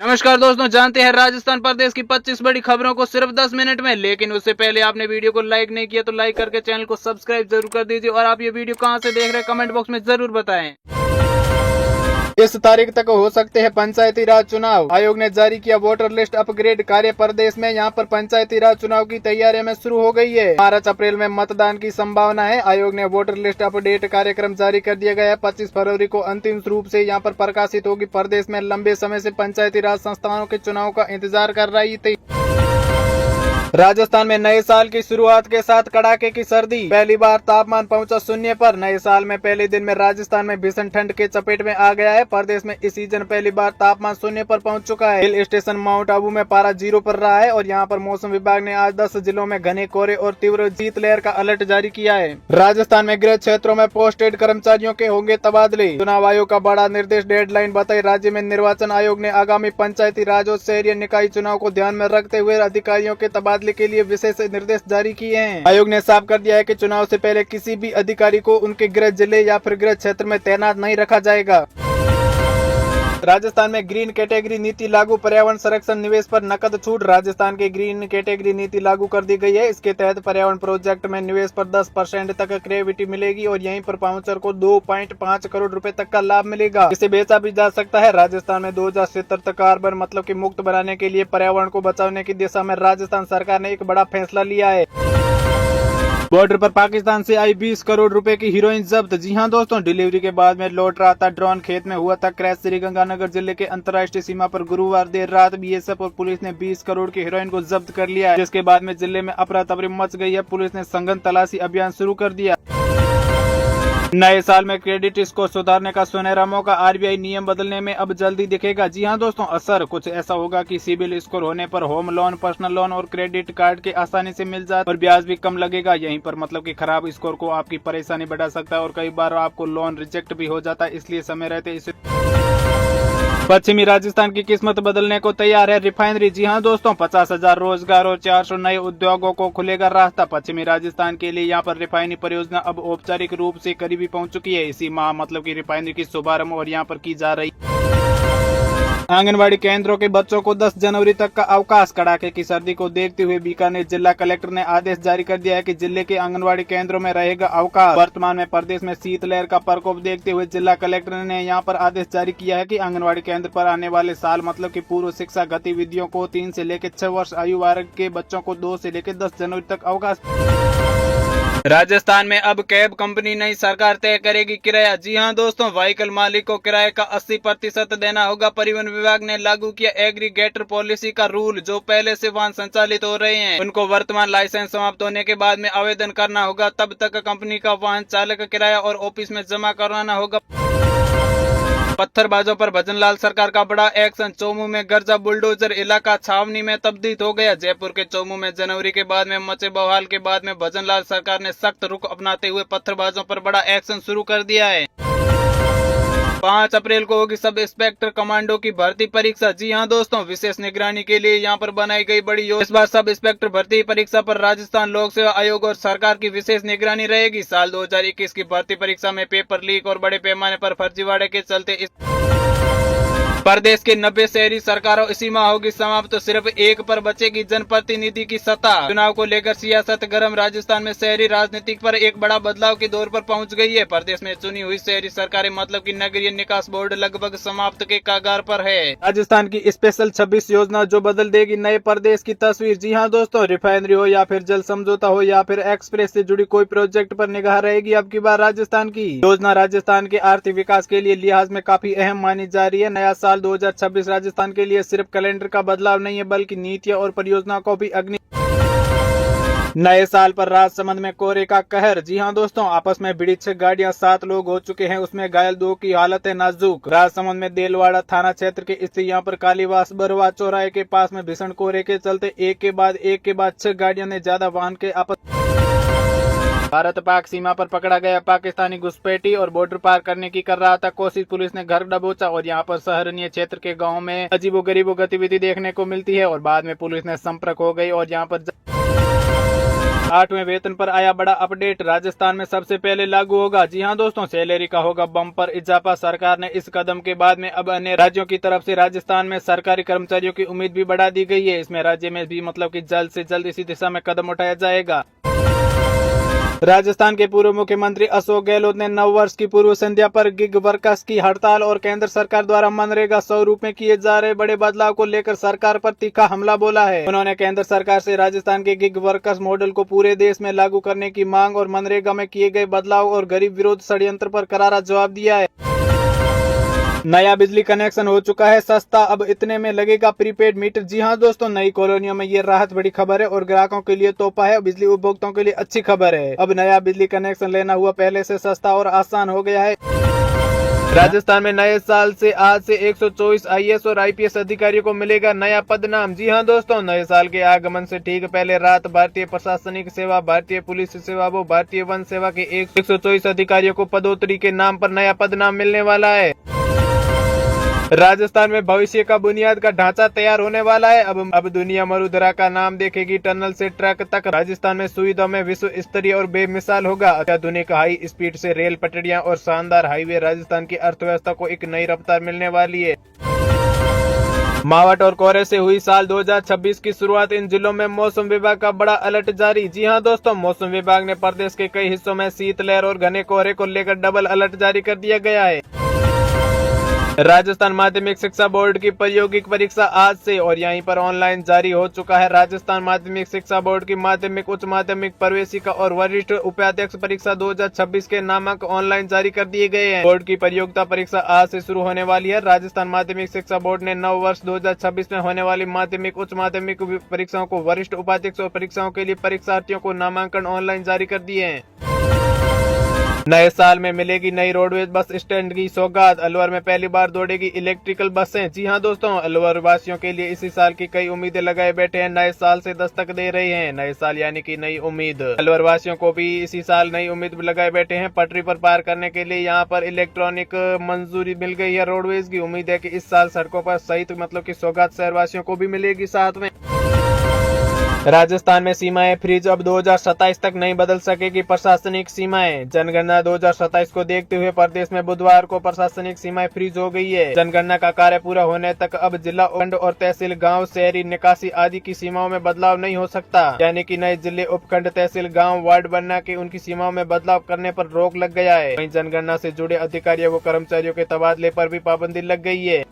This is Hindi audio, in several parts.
नमस्कार दोस्तों, जानते हैं राजस्थान प्रदेश की 25 बड़ी खबरों को सिर्फ 10 मिनट में। लेकिन उससे पहले आपने वीडियो को लाइक नहीं किया तो लाइक करके चैनल को सब्सक्राइब जरूर कर दीजिए। और आप ये वीडियो कहां से देख रहे हैं कमेंट बॉक्स में जरूर बताएं। इस तारीख तक हो सकते हैं पंचायती राज चुनाव। आयोग ने जारी किया वोटर लिस्ट अपग्रेड कार्य। प्रदेश में यहां पर पंचायती राज चुनाव की तैयारियां में शुरू हो गई है। मार्च अप्रैल में मतदान की संभावना है। आयोग ने वोटर लिस्ट अपडेट कार्यक्रम जारी कर दिया गया है। 25 फरवरी को अंतिम रूप से यहां पर प्रकाशित होगी। प्रदेश में लंबे समय से पंचायती राज संस्थानों के चुनाव का इंतजार कर रही थी। राजस्थान में नए साल की शुरुआत के साथ कड़ाके की सर्दी। पहली बार तापमान पहुंचा शून्य पर। नए साल में पहले दिन में राजस्थान में भीषण ठंड के चपेट में आ गया है। प्रदेश में इस सीजन पहली बार तापमान शून्य पर पहुंच चुका है। हिल स्टेशन माउंट आबू में पारा 0 पर रहा है। और यहां पर मौसम विभाग ने आज 10 जिलों में घने कोहरे और तीव्र शीतलहर का अलर्ट जारी किया है। राजस्थान में गृह क्षेत्रों में पोस्टेड कर्मचारियों के होंगे तबादले। चुनाव आयोग का बड़ा निर्देश डेडलाइन बताई। राज्य में निर्वाचन आयोग ने आगामी पंचायती राज और शहरी निकाय चुनाव को ध्यान में रखते हुए अधिकारियों के तबादले के लिए विशेष निर्देश जारी किए हैं। आयोग ने साफ कर दिया है कि चुनाव से पहले किसी भी अधिकारी को उनके गृह जिले या फिर गृह क्षेत्र में तैनात नहीं रखा जाएगा। राजस्थान में ग्रीन कैटेगरी नीति लागू। पर्यावरण संरक्षण निवेश पर नकद छूट। राजस्थान की ग्रीन कैटेगरी नीति लागू कर दी गई है। इसके तहत पर्यावरण प्रोजेक्ट में निवेश पर 10% तक ग्रेविटी मिलेगी और यहीं पर पाउचर को 2.5 करोड़ रुपए तक का लाभ मिलेगा। इसे बेचा भी जा सकता है। राजस्थान में 2070 तक कार्बन मतलब कि मुक्त बनाने के लिए पर्यावरण को बचाने की दिशा में राजस्थान सरकार ने एक बड़ा फैसला लिया है। बॉर्डर पर पाकिस्तान से आई 20 करोड़ रुपए की हीरोइन जब्त। जी हां दोस्तों, डिलीवरी के बाद में लौट रहा था ड्रोन। खेत में हुआ था क्रैश। श्रीगंगानगर जिले के अंतर्राष्ट्रीय सीमा पर गुरुवार देर रात बीएसएफ और पुलिस ने 20 करोड़ की हीरोइन को जब्त कर लिया है। जिसके बाद में जिले में अफरा तफरी मच गई है। पुलिस ने सघन तलाशी अभियान शुरू कर दिया। नए साल में क्रेडिट स्कोर सुधारने का सुनहरा मौका। आरबीआई नियम बदलने में अब जल्दी दिखेगा। जी हां दोस्तों, असर कुछ ऐसा होगा कि सिबिल स्कोर होने पर होम लोन, पर्सनल लोन और क्रेडिट कार्ड के आसानी से मिल जाए और ब्याज भी कम लगेगा। यहीं पर मतलब कि खराब स्कोर को आपकी परेशानी बढ़ा सकता है और कई बार आपको लोन रिजेक्ट भी हो जाता है। इसलिए समय रहते इसे। पश्चिमी राजस्थान की किस्मत बदलने को तैयार है रिफाइनरी। जी हां दोस्तों, 50,000 रोजगार और 400 नए उद्योगों को खुलेगा रास्ता। पश्चिमी राजस्थान के लिए यहां पर रिफाइनरी परियोजना अब औपचारिक रूप से करीबी पहुंच चुकी है। इसी माह मतलब की रिफाइनरी की शुभारंभ और यहां पर की जा रही। आंगनवाड़ी केंद्रों के बच्चों को 10 जनवरी तक का अवकाश। कड़ाके की सर्दी को देखते हुए बीकानेर जिला कलेक्टर ने आदेश जारी कर दिया है कि जिले के आंगनवाड़ी केंद्रों में रहेगा अवकाश। वर्तमान में प्रदेश में शीतलहर का प्रकोप देखते हुए जिला कलेक्टर ने यहां पर आदेश जारी किया है कि आंगनवाड़ी केंद्र पर आने वाले साल मतलब की पूर्व शिक्षा गतिविधियों को 3 से लेकर 6 वर्ष आयु वर्ग के बच्चों को 2 से लेकर 10 जनवरी तक अवकाश। राजस्थान में अब कैब कंपनी नहीं, सरकार तय करेगी किराया। जी हां दोस्तों, व्हीकल मालिक को किराए का 80% देना होगा। परिवहन विभाग ने लागू किया एग्रीगेटर पॉलिसी का रूल। जो पहले से वाहन संचालित हो रहे हैं उनको वर्तमान लाइसेंस समाप्त होने के बाद में आवेदन करना होगा। तब तक कंपनी का वाहन चालक किराया और ऑफिस में जमा कराना होगा। पत्थरबाजों पर भजनलाल सरकार का बड़ा एक्शन। चोमू में गर्जा बुलडोजर, इलाका छावनी में तब्दील हो गया। जयपुर के चोमू में जनवरी के बाद में मचे बवाल के बाद में भजनलाल सरकार ने सख्त रुख अपनाते हुए पत्थरबाजों पर बड़ा एक्शन शुरू कर दिया है। 5 अप्रैल को होगी सब इंस्पेक्टर कमांडो की भर्ती परीक्षा। जी हां दोस्तों, विशेष निगरानी के लिए यहां पर बनाई गई बड़ी योजना। इस बार सब इंस्पेक्टर भर्ती परीक्षा पर राजस्थान लोक सेवा आयोग और सरकार की विशेष निगरानी रहेगी। साल 2021 की भर्ती परीक्षा में पेपर लीक और बड़े पैमाने पर फर्जीवाड़े के चलते इस प्रदेश के 90 शहरी सरकारों इसी माह होगी समाप्त। तो सिर्फ एक पर बचेगी जनप्रतिनिधि की सत्ता। चुनाव को लेकर सियासत गर्म। राजस्थान में शहरी राजनीति पर एक बड़ा बदलाव के दौर पर पहुंच गई है। प्रदेश में चुनी हुई शहरी सरकारें मतलब कि नगरीय निकास बोर्ड लगभग समाप्त के कगार पर है। राजस्थान की स्पेशल 26 योजना जो बदल देगी नए प्रदेश की तस्वीर। जी हाँ दोस्तों, रिफाइनरी हो या फिर जल समझौता हो या फिर एक्सप्रेस से जुड़ी कोई प्रोजेक्ट पर निगाह रहेगी अब की बार राजस्थान की। योजना राजस्थान के आर्थिक विकास के लिए लिहाज में काफी अहम मानी जा रही है। नया साल 2026 राजस्थान के लिए सिर्फ कैलेंडर का बदलाव नहीं है बल्कि नीतियों और परियोजना को भी अग्नि। नए साल पर राजसमंद में कोहरे का कहर। जी हां दोस्तों, आपस में भिड़ी 6 गाड़ियां, 7 लोग हो चुके हैं, उसमें घायल 2 की हालत है नाजुक। राजसमंद में देलवाड़ा थाना क्षेत्र के स्थित यहां पर कालीवास बरवा चौराहे के पास में भीषण कोहरे के चलते एक के बाद 6 गाड़ियों ने ज्यादा वाहन के आपस। भारत पाक सीमा पर पकड़ा गया पाकिस्तानी घुसपैठी और बॉर्डर पार करने की कर रहा था कोशिश। पुलिस ने घर दबोचा और यहां पर शहरनीय क्षेत्र के गांव में अजीबोगरीबो गतिविधि देखने को मिलती है और बाद में पुलिस ने संपर्क हो गई और यहां पर 8वें वेतन पर आया बड़ा अपडेट, राजस्थान में सबसे पहले लागू होगा। जी हां दोस्तों, सैलरी का होगा बम्पर इजाफा। सरकार ने इस कदम के बाद में अब अन्य राज्यों की तरफ से राजस्थान में सरकारी कर्मचारियों की उम्मीद भी बढ़ा दी गई है। इसमें राज्य में भी मतलब कि जल्द से जल्द इसी दिशा में कदम उठाया जाएगा। राजस्थान के पूर्व मुख्यमंत्री अशोक गहलोत ने नव वर्ष की पूर्व संध्या पर गिग वर्कर्स की हड़ताल और केंद्र सरकार द्वारा मनरेगा स्वरूप में किए जा रहे बड़े बदलाव को लेकर सरकार पर तीखा हमला बोला है। उन्होंने केंद्र सरकार से राजस्थान के गिग वर्कर्स मॉडल को पूरे देश में लागू करने की मांग और मनरेगा में किए गए बदलाव और गरीब विरोध षड्यंत्र पर करारा जवाब दिया है। नया बिजली कनेक्शन हो चुका है सस्ता, अब इतने में लगेगा प्रीपेड मीटर। जी हां दोस्तों, नई कॉलोनियों में ये राहत बड़ी खबर है और ग्राहकों के लिए तोहफा है। बिजली उपभोक्ताओं के लिए अच्छी खबर है, अब नया बिजली कनेक्शन लेना हुआ पहले से सस्ता और आसान हो गया है। राजस्थान में नए साल से आज से 124 आईएएस और आईपीएस अधिकारियों को मिलेगा नया पदनाम। जी हां दोस्तों, नए साल के आगमन से ठीक पहले रात भारतीय प्रशासनिक सेवा, भारतीय पुलिस सेवा व भारतीय वन सेवा के 124 अधिकारियों को पदोन्नति के नाम पर नया पदनाम मिलने वाला है। राजस्थान में भविष्य का बुनियाद का ढांचा तैयार होने वाला है। अब दुनिया मरुधरा का नाम देखेगी। टनल से ट्रक तक राजस्थान में सुविधा में विश्व स्तरीय और बेमिसाल होगा। अत्याधुनिक हाई स्पीड से रेल पटरियां और शानदार हाईवे राजस्थान की अर्थव्यवस्था को एक नई रफ्तार मिलने वाली है। मावठ और कोहरे से हुई साल 2026 की शुरुआत, इन जिलों में मौसम विभाग का बड़ा अलर्ट जारी। जी हां दोस्तों, मौसम विभाग ने प्रदेश के कई हिस्सों में शीतलहर और घने कोहरे को लेकर डबल अलर्ट जारी कर दिया गया है। राजस्थान माध्यमिक शिक्षा बोर्ड की प्रायोगिक परीक्षा आज से और यहीं पर ऑनलाइन जारी हो चुका है। राजस्थान माध्यमिक शिक्षा बोर्ड की माध्यमिक, उच्च माध्यमिक, प्रवेशिका और वरिष्ठ उपाध्यक्ष परीक्षा 2026 के नामांक ऑनलाइन जारी कर दिए गए हैं। बोर्ड की प्रतियोगिता परीक्षा आज से शुरू होने वाली है। राजस्थान माध्यमिक शिक्षा बोर्ड ने नव वर्ष 2026 में होने वाली माध्यमिक, उच्च माध्यमिक परीक्षाओं को, वरिष्ठ उपाध्यक्ष और परीक्षाओं के लिए परीक्षार्थियों को नामांकन ऑनलाइन जारी कर दिए हैं। नए साल में मिलेगी नई रोडवेज बस स्टैंड की सौगात, अलवर में पहली बार दौड़ेगी इलेक्ट्रिकल बसें। जी हां दोस्तों, अलवर वासियों के लिए इसी साल की कई उम्मीदें लगाए बैठे हैं, नए साल से दस्तक दे रहे हैं। नए साल यानी कि नई उम्मीद, अलवर वासियों को भी इसी साल नई उम्मीद लगाए बैठे हैं। पटरी पर पार करने के लिए यहां पर इलेक्ट्रॉनिक मंजूरी मिल गई है। रोडवेज की उम्मीद है कि इस साल सड़कों पर सहित मतलब की सौगात शहरवासियों को भी मिलेगी साथ में। राजस्थान में सीमाएं फ्रीज, अब 2027 तक नहीं बदल सकेगी प्रशासनिक सीमाएं। जनगणना 2027 को देखते हुए प्रदेश में बुधवार को प्रशासनिक सीमाएं फ्रीज हो गई है। जनगणना का कार्य पूरा होने तक अब जिला, उपखंड और तहसील, गांव, शहरी निकासी आदि की सीमाओं में बदलाव नहीं हो सकता। यानी कि नए जिले, उपखंड, तहसील, गाँव, वार्ड बनना के उनकी सीमाओं में बदलाव करने पर रोक लग गया है। वहीं जनगणना से जुड़े अधिकारियों व कर्मचारियों के तबादले पर भी पाबंदी लग गई है।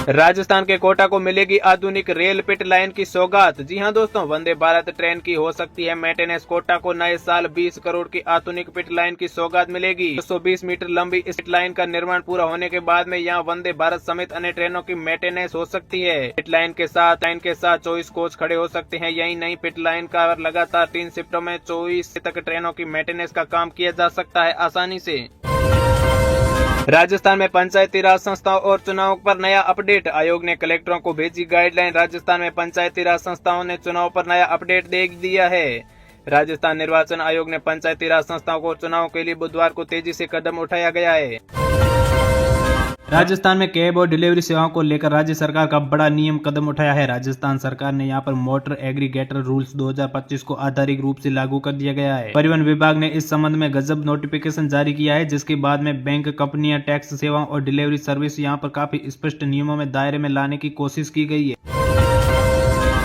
राजस्थान के कोटा को मिलेगी आधुनिक रेल पिट लाइन की सौगात। जी हां दोस्तों, वंदे भारत ट्रेन की हो सकती है मेंटेनेंस। कोटा को नए साल 20 करोड़ की आधुनिक पिट लाइन की सौगात मिलेगी। 220 मीटर लंबी इस पिट लाइन का निर्माण पूरा होने के बाद में यहां वंदे भारत समेत अन्य ट्रेनों की मेंटेनेंस हो सकती है। पिट लाइन के साथ 24 कोच खड़े हो सकते हैं। यही नहीं, पिट लाइन का लगातार 3 शिफ्टों में 24 तक ट्रेनों की मेंटेनेंस का काम किया जा सकता है आसानी से। राजस्थान में पंचायती राज संस्थाओं और चुनाव पर नया अपडेट, आयोग ने कलेक्टरों को भेजी गाइडलाइन। राजस्थान में पंचायती राज संस्थाओं ने चुनाव पर नया अपडेट दे दिया है। राजस्थान निर्वाचन आयोग ने पंचायती राज संस्थाओं को चुनाव के लिए बुधवार को तेजी से कदम उठाया गया है। राजस्थान में कैब और डिलीवरी सेवाओं को लेकर राज्य सरकार का बड़ा नियम कदम उठाया है। राजस्थान सरकार ने यहां पर मोटर एग्रीगेटर रूल्स 2025 को आधिकारिक रूप से लागू कर दिया गया है। परिवहन विभाग ने इस संबंध में गजब नोटिफिकेशन जारी किया है, जिसके बाद में बैंक, कंपनियां, टैक्स सेवाओं और डिलीवरी सर्विस यहां पर काफी स्पष्ट नियमों में दायरे में लाने की कोशिश की गई है।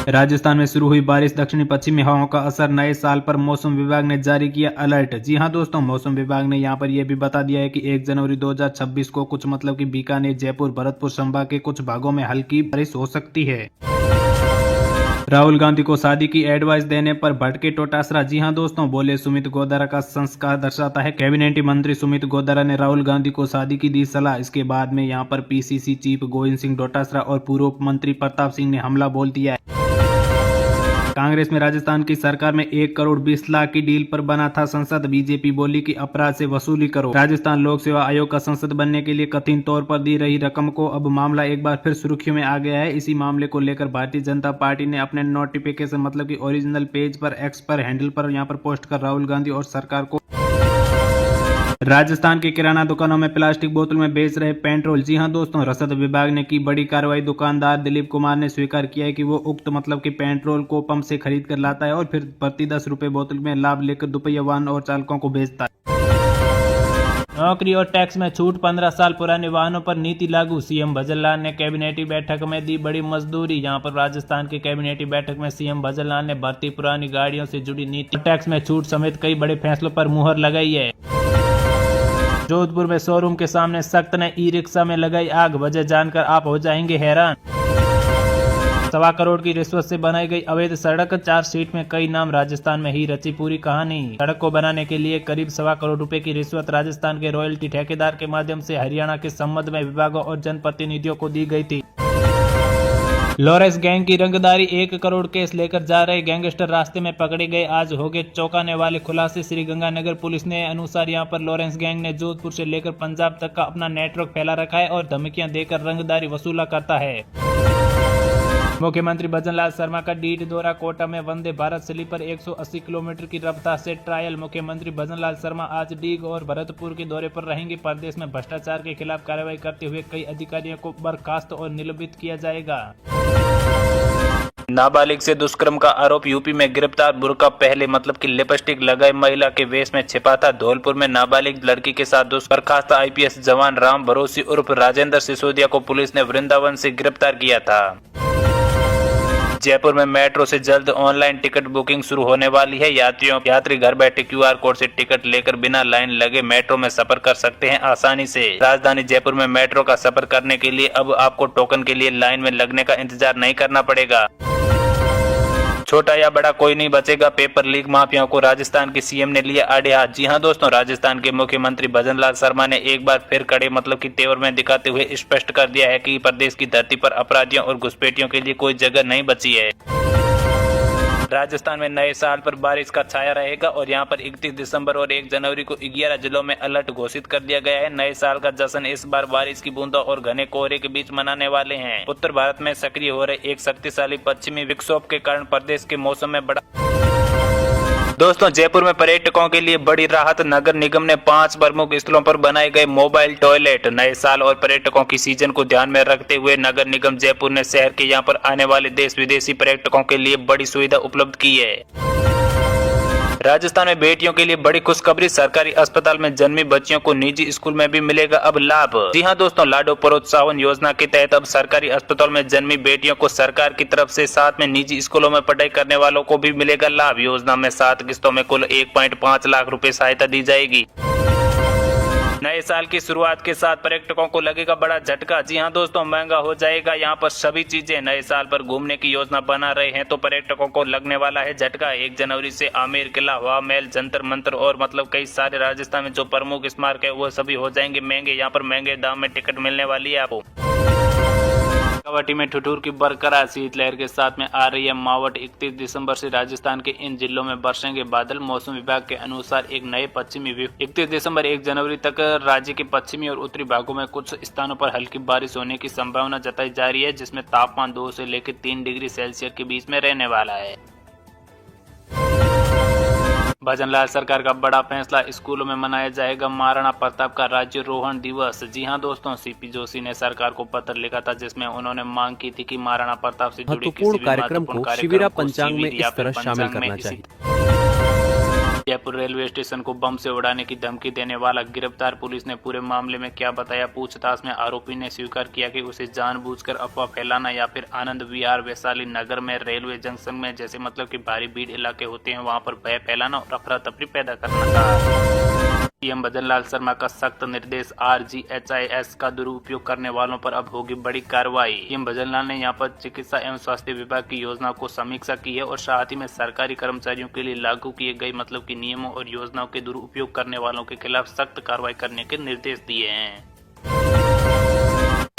राजस्थान में शुरू हुई बारिश, दक्षिणी पश्चिमी हवाओं का असर, नए साल पर मौसम विभाग ने जारी किया अलर्ट। जी हां दोस्तों, मौसम विभाग ने यहां पर यह भी बता दिया है कि 1 जनवरी 2026 को कुछ मतलब कि बीकानेर, जयपुर, भरतपुर संभाग के कुछ भागों में हल्की बारिश हो सकती है। राहुल गांधी को शादी की एडवाइस देने पर भड़के डोटासरा। जी हां दोस्तों, बोले सुमित गोदारा का संस्कार दर्शाता है। कैबिनेट मंत्री सुमित गोदारा ने राहुल गांधी को शादी की दी सलाह। इसके बाद में यहां पर पीसीसी चीफ गोविंद सिंह डोटासरा और पूर्व मंत्री प्रताप सिंह ने हमला बोल दिया है। कांग्रेस में राजस्थान की सरकार में 1 करोड़ 20 लाख की डील पर बना था संसद। बीजेपी बोली कि अपराध से वसूली करो। राजस्थान लोक सेवा आयोग का संसद बनने के लिए कथित तौर पर दी रही रकम को अब मामला एक बार फिर सुर्खियों में आ गया है। इसी मामले को लेकर भारतीय जनता पार्टी ने अपने नोटिफिकेशन मतलब कि ओरिजिनल पेज पर, एक्स पर, हैंडल पर यहां पर पोस्ट कर राहुल गांधी और सरकार को राजस्थान के किराना दुकानों में प्लास्टिक बोतल में बेच रहे पेट्रोल। जी हां दोस्तों, रसद विभाग ने की बड़ी कार्रवाई। दुकानदार दिलीप कुमार ने स्वीकार किया है कि वो उक्त कि पेट्रोल को पंप से खरीद कर लाता है और फिर प्रति 10 रुपए बोतल में लाभ लेकर दुपहिया वाहन और चालकों को बेचता है। नौकरी और टैक्स में छूट, 15 साल पुराने वाहनों पर नीति लागू। सीएम भजनलाल ने कैबिनेटी बैठक में दी बड़ी मजदूरी। यहां पर राजस्थान की कैबिनेटी बैठक में सीएम भजनलाल ने बढ़ती पुरानी गाड़ियों से जुड़ी नीति, टैक्स में छूट समेत कई बड़े फैसलों पर मुहर लगाई है। जोधपुर में शोरूम के सामने सख्त ने ई रिक्शा में लगाई आग, वजह जानकर आप हो जाएंगे हैरान। 1.25 करोड़ की रिश्वत से बनाई गई अवैध सड़क, चार्जशीट में कई नाम, राजस्थान में ही रची पूरी कहानी। सड़क को बनाने के लिए करीब 1.25 करोड़ रुपए की रिश्वत राजस्थान के रॉयल्टी ठेकेदार के माध्यम से हरियाणा के संबंध में विभागों और जनप्रतिनिधियों को दी गई थी। लॉरेंस गैंग की रंगदारी, 1 करोड़ केस लेकर जा रहे गैंगस्टर रास्ते में पकड़े गए। आज हो गए चौंकाने वाले खुलासे। श्रीगंगानगर पुलिस ने अनुसार यहां पर लॉरेंस गैंग ने जोधपुर से लेकर पंजाब तक का अपना नेटवर्क फैला रखा है और धमकियां देकर रंगदारी वसूला करता है। मुख्यमंत्री भजनलाल शर्मा का डीड दौरा, कोटा में वंदे भारत स्लीपर 180 किलोमीटर की रफ्तार से ट्रायल। मुख्यमंत्री भजनलाल शर्मा आज डीग और भरतपुर के दौरे पर रहेंगे। प्रदेश में भ्रष्टाचार के खिलाफ कार्रवाई करते हुए कई अधिकारियों को बर्खास्त और निलंबित किया जाएगा। नाबालिग से दुष्कर्म का आरोप, यूपी में गिरफ्तार। बुर्का पहले कि लिपस्टिक लगाए महिला के वेश में छिपा था। धौलपुर में नाबालिग लड़की के साथ बर्खास्त आईपीएस जवान राम भरोसी उर्फ राजेंद्र सिसोदिया को पुलिस ने वृंदावन से गिरफ्तार किया था। जयपुर में मेट्रो से जल्द ऑनलाइन टिकट बुकिंग शुरू होने वाली है। यात्री घर बैठे क्यूआर कोड से टिकट लेकर बिना लाइन लगे मेट्रो में सफर कर सकते हैं आसानी से। राजधानी जयपुर में मेट्रो का सफर करने के लिए अब आपको टोकन के लिए लाइन में लगने का इंतजार नहीं करना पड़ेगा। छोटा या बड़ा कोई नहीं बचेगा, पेपर लीक माफियाओं को राजस्थान के सीएम ने लिया आड़े हाथ। जी हां दोस्तों, राजस्थान के मुख्यमंत्री भजनलाल शर्मा ने एक बार फिर कड़े की तेवर में दिखाते हुए स्पष्ट कर दिया है कि प्रदेश की धरती पर अपराधियों और घुसपैठियों के लिए कोई जगह नहीं बची है। राजस्थान में नए साल पर बारिश का छाया रहेगा और यहां पर 31 दिसंबर और 1 जनवरी को 11 जिलों में अलर्ट घोषित कर दिया गया है। नए साल का जश्न इस बार बारिश की बूंदों और घने कोहरे के बीच मनाने वाले हैं। उत्तर भारत में सक्रिय हो रहे एक शक्तिशाली पश्चिमी विक्षोभ के कारण प्रदेश के मौसम में बड़ा। दोस्तों, जयपुर में पर्यटकों के लिए बड़ी राहत। नगर निगम ने 5 प्रमुख स्थलों पर बनाए गए मोबाइल टॉयलेट। नए साल और पर्यटकों की सीजन को ध्यान में रखते हुए नगर निगम जयपुर ने शहर के यहां पर आने वाले देश विदेशी पर्यटकों के लिए बड़ी सुविधा उपलब्ध की है। राजस्थान में बेटियों के लिए बड़ी खुशखबरी, सरकारी अस्पताल में जन्मी बच्चियों को निजी स्कूल में भी मिलेगा अब लाभ। जी हां दोस्तों, लाडो प्रोत्साहन योजना के तहत अब सरकारी अस्पताल में जन्मी बेटियों को सरकार की तरफ से साथ में निजी स्कूलों में पढ़ाई करने वालों को भी मिलेगा लाभ। योजना में 7 किस्तों में कुल 1.5 लाख रुपए सहायता दी जाएगी। नए साल की शुरुआत के साथ पर्यटकों को लगेगा बड़ा झटका। जी हां दोस्तों, महंगा हो जाएगा यहाँ पर सभी चीजें। नए साल पर घूमने की योजना बना रहे हैं तो पर्यटकों को लगने वाला है झटका। 1 जनवरी से आमेर किला, हवा महल, जंतर मंतर और कई सारे राजस्थान में जो प्रमुख स्मारक है वो सभी हो जाएंगे महंगे। यहाँ पर महंगे दाम में टिकट मिलने वाली है आपको। कवाटी में ठिठुर की बरकरार, शीतलहर के साथ में आ रही है मावट। 31 दिसंबर से राजस्थान के इन जिलों में बरसेंगे बादल। मौसम विभाग के अनुसार एक नए पश्चिमी 31 दिसंबर 1 जनवरी तक राज्य के पश्चिमी और उत्तरी भागों में कुछ स्थानों पर हल्की बारिश होने की संभावना जताई जा रही है, जिसमें तापमान 2 से लेकर 3 डिग्री सेल्सियस के बीच में रहने वाला है। भजनलाल सरकार का बड़ा फैसला, स्कूलों में मनाया जाएगा महाराणा प्रताप का राज्यारोहण दिवस। जी हां दोस्तों, सीपी जोशी ने सरकार को पत्र लिखा था जिसमें उन्होंने मांग की थी कि महाराणा प्रताप से जुड़े किसी भी महत्वपूर्ण कार्यक्रम शिविरा पंचांग में इस तरह शामिल करना चाहिए। जयपुर रेलवे स्टेशन को बम से उड़ाने की धमकी देने वाला गिरफ्तार। पुलिस ने पूरे मामले में क्या बताया, पूछताछ में आरोपी ने स्वीकार किया कि उसे जानबूझकर अफवाह फैलाना या फिर आनंद विहार वैशाली नगर में रेलवे जंक्शन में जैसे कि भारी भीड़ इलाके होते हैं वहां पर भय फैलाना और अफरा तफरी पैदा करना था। सीएम भजनलाल शर्मा का सख्त निर्देश, RGHIS का दुरुपयोग करने वालों पर अब होगी बड़ी कार्रवाई। सीएम भजनलाल ने यहां पर चिकित्सा एवं स्वास्थ्य विभाग की योजना को समीक्षा की है और साथ ही में सरकारी कर्मचारियों के लिए लागू किए गए कि नियमों और योजनाओं के दुरुपयोग करने वालों के खिलाफ सख्त कार्रवाई करने के निर्देश दिए हैं।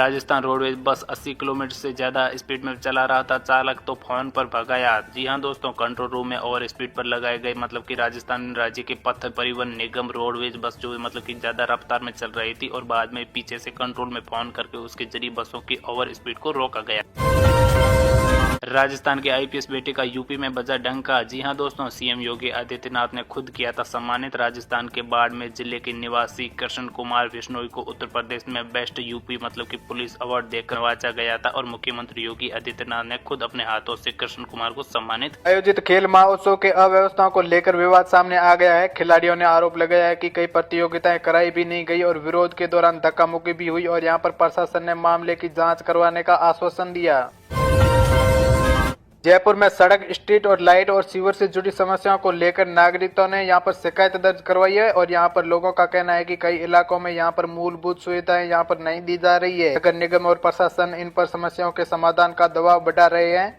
राजस्थान रोडवेज बस 80 किलोमीटर से ज्यादा स्पीड में चला रहा था, चालक तो फोन पर भगाया। जी हां दोस्तों, कंट्रोल रूम में ओवर स्पीड पर लगाए गए कि राजस्थान राज्य के पथ परिवहन निगम रोडवेज बस जो कि ज्यादा रफ्तार में चल रही थी और बाद में पीछे से कंट्रोल में फोन करके उसके जरिए बसों की ओवर स्पीड को रोका गया। राजस्थान के आईपीएस बेटे का यूपी में बजा डंका। जी हां दोस्तों, सीएम योगी आदित्यनाथ ने खुद किया था सम्मानित। राजस्थान के बाड़मेर जिले के निवासी कृष्ण कुमार बिश्नोई को उत्तर प्रदेश में बेस्ट यूपी मतलब कि पुलिस अवार्ड देकर नवाजा गया था और मुख्यमंत्री योगी आदित्यनाथ ने खुद अपने हाथों से कृष्ण कुमार को सम्मानित। आयोजित खेल महोत्सव के अव्यवस्थाओं को लेकर विवाद सामने आ गया है। खिलाड़ियों ने आरोप लगाया है कि कई प्रतियोगिताएं कराई भी नहीं गई और विरोध के दौरान धक्का मुक्की भी हुई और यहां पर प्रशासन ने मामले की जांच करवाने का आश्वासन दिया। जयपुर में सड़क, स्ट्रीट और लाइट और सीवर से जुड़ी समस्याओं को लेकर नागरिकों ने यहां पर शिकायत दर्ज करवाई है और यहां पर लोगों का कहना है कि कई इलाकों में यहां पर मूलभूत सुविधाएं यहां पर नहीं दी जा रही है। नगर निगम और प्रशासन इन पर समस्याओं के समाधान का दबाव बढ़ा रहे हैं।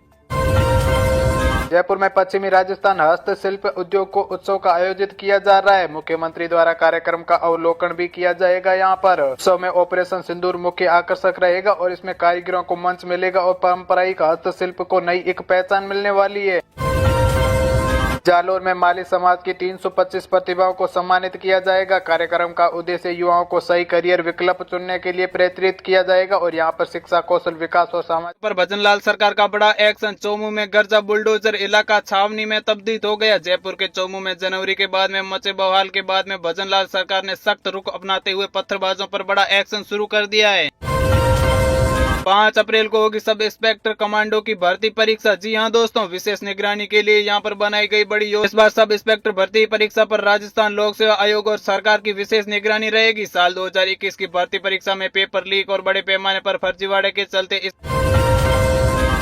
जयपुर में पश्चिमी राजस्थान हस्तशिल्प उद्योग को उत्सव का आयोजित किया जा रहा है। मुख्यमंत्री द्वारा कार्यक्रम का अवलोकन भी किया जाएगा। यहाँ पर उत्सव में ऑपरेशन सिंदूर मुख्य आकर्षक रहेगा और इसमें कारीगरों को मंच मिलेगा और पारंपरिक हस्तशिल्प को नई एक पहचान मिलने वाली है। जालोर में माली समाज की 325 प्रतिभाओं को सम्मानित किया जाएगा। कार्यक्रम का उद्देश्य युवाओं को सही करियर विकल्प चुनने के लिए प्रेरित किया जाएगा और यहाँ पर शिक्षा, कौशल विकास और समाज पर भजनलाल सरकार का बड़ा एक्शन। चोमू में गर्जा बुलडोजर, इलाका छावनी में तब्दील हो गया। जयपुर के चोमू में जनवरी के बाद में मचे बवाल के बाद में भजनलाल सरकार ने सख्त रुख अपनाते हुए पत्थरबाजों पर बड़ा एक्शन शुरू कर दिया है। 5 अप्रैल को होगी सब इंस्पेक्टर कमांडो की भर्ती परीक्षा। जी हां दोस्तों, विशेष निगरानी के लिए यहां पर बनाई गई बड़ी योजना। इस बार सब इंस्पेक्टर भर्ती परीक्षा पर राजस्थान लोक सेवा आयोग और सरकार की विशेष निगरानी रहेगी। साल 2021 की भर्ती परीक्षा में पेपर लीक और बड़े पैमाने पर फर्जीवाड़े के चलते इस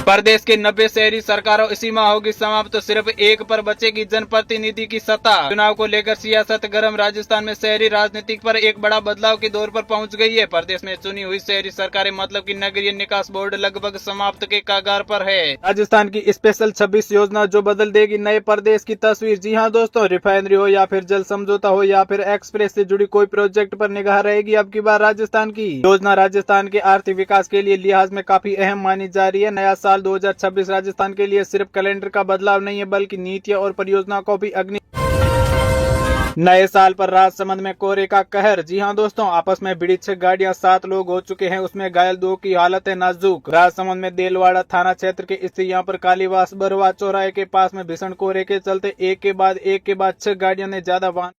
प्रदेश के 90 शहरी सरकारों इसी माह होगी समाप्त। तो सिर्फ एक पर बचेगी जनप्रतिनिधि की सत्ता। चुनाव को लेकर सियासत गर्म। राजस्थान में शहरी राजनीति पर एक बड़ा बदलाव के दौर पर पहुंच गई है। प्रदेश में चुनी हुई शहरी सरकारें मतलब कि नगरीय निकास बोर्ड लगभग समाप्त के कगार पर है। राजस्थान की स्पेशल 26 योजना जो बदल देगी नए प्रदेश की तस्वीर। जी हाँ दोस्तों, रिफाइनरी हो या फिर जल समझौता हो या फिर एक्सप्रेस से जुड़ी कोई प्रोजेक्ट पर निगाह रहेगी अब की बार राजस्थान की। योजना राजस्थान के आर्थिक विकास के लिए लिहाज में काफी अहम मानी जा रही है। नया साल 2026 राजस्थान के लिए सिर्फ कैलेंडर का बदलाव नहीं है बल्कि नीतियों और परियोजनाओं को भी अग्नि। नए साल पर राजसमंद में कोहरे का कहर। जी हां दोस्तों, आपस में भिड़ी 6 गाड़ियां, 7 लोग हो चुके हैं, उसमें घायल 2 की हालत है नाजुक। राजसमंद में देलवाड़ा थाना क्षेत्र के स्थित यहां पर कालीवास बरवा चौराहे के पास में भीषण कोहरे के चलते एक के बाद 6 गाड़ियों ने ज्यादा वाहन